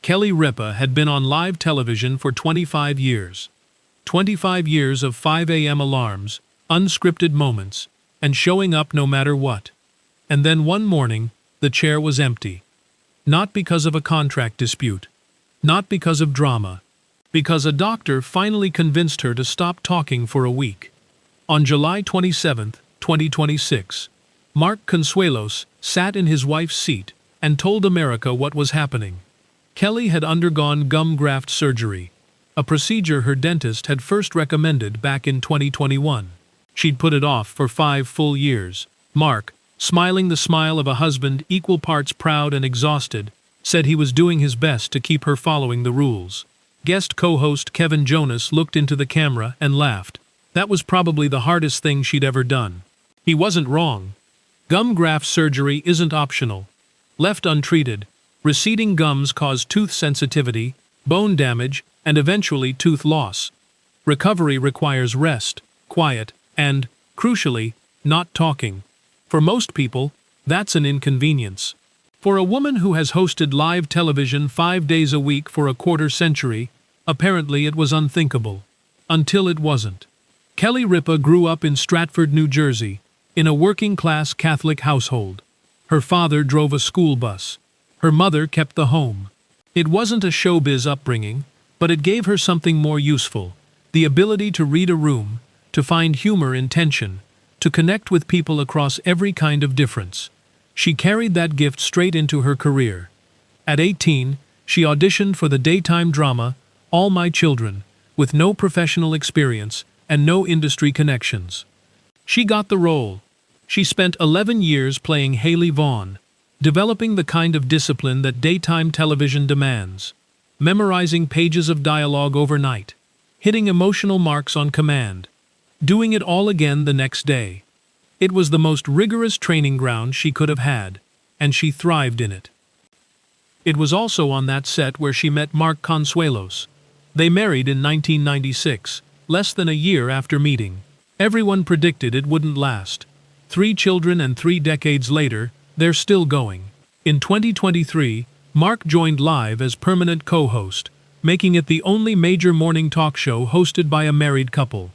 Kelly Ripa had been on live television for 25 years. 25 years of 5 a.m. alarms, unscripted moments, and showing up no matter what. And then one morning, the chair was empty. Not because of a contract dispute. Not because of drama. Because a doctor finally convinced her to stop talking for a week. On July 27, 2026, Mark Consuelos sat in his wife's seat and told America what was happening. Kelly had undergone gum graft surgery, a procedure her dentist had first recommended back in 2021. She'd put it off for 5 full years. Mark, smiling the smile of a husband equal parts proud and exhausted, said he was doing his best to keep her following the rules. Guest co-host Kevin Jonas looked into the camera and laughed. That was probably the hardest thing she'd ever done. He wasn't wrong. Gum graft surgery isn't optional. Left untreated, receding gums cause tooth sensitivity, bone damage, and eventually tooth loss. Recovery requires rest, quiet, and, crucially, not talking. For most people, that's an inconvenience. For a woman who has hosted live television 5 days a week for a quarter century, apparently it was unthinkable. Until it wasn't. Kelly Ripa grew up in Stratford, New Jersey, in a working-class Catholic household. Her father drove a school bus. Her mother kept the home. It wasn't a showbiz upbringing, but it gave her something more useful: the ability to read a room, to find humor in tension, to connect with people across every kind of difference. She carried that gift straight into her career. At 18, she auditioned for the daytime drama All My Children, with no professional experience and no industry connections. She got the role. She spent 11 years playing Haley Vaughn, developing the kind of discipline that daytime television demands, memorizing pages of dialogue overnight, hitting emotional marks on command, doing it all again the next day. It was the most rigorous training ground she could have had, and she thrived in it. It was also on that set where she met Mark Consuelos. They married in 1996, less than a year after meeting. Everyone predicted it wouldn't last. 3 children and 3 decades later, they're still going. In 2023, Mark joined live as permanent co-host, making it the only major morning talk show hosted by a married couple.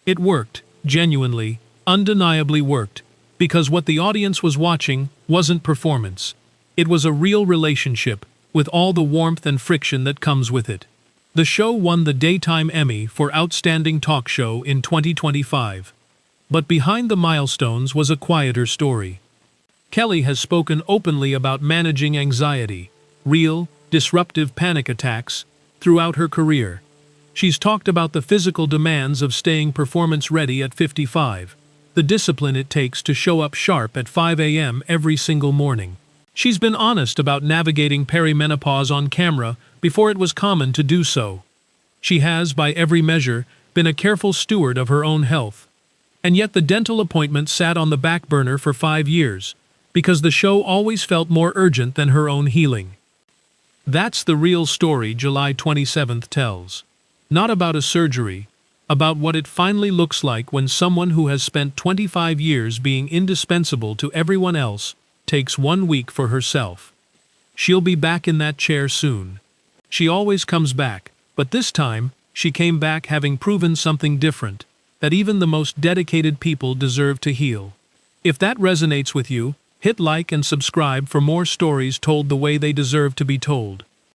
It worked, genuinely, undeniably worked, because what the audience was watching wasn't performance. It was a real relationship, with all the warmth and friction that comes with it. The show won the Daytime Emmy for Outstanding Talk Show in 2025. But behind the milestones was a quieter story. Kelly has spoken openly about managing anxiety, real, disruptive panic attacks, throughout her career. She's talked about the physical demands of staying performance-ready at 55, the discipline it takes to show up sharp at 5 a.m. every single morning. She's been honest about navigating perimenopause on camera before it was common to do so. She has, by every measure, been a careful steward of her own health. And yet the dental appointment sat on the back burner for 5 years, because the show always felt more urgent than her own healing. That's the real story July 27th tells. Not about a surgery, about what it finally looks like when someone who has spent 25 years being indispensable to everyone else takes 1 week for herself. She'll be back in that chair soon. She always comes back, but this time, she came back having proven something different, that even the most dedicated people deserve to heal. If that resonates with you, hit like and subscribe for more stories told the way they deserve to be told.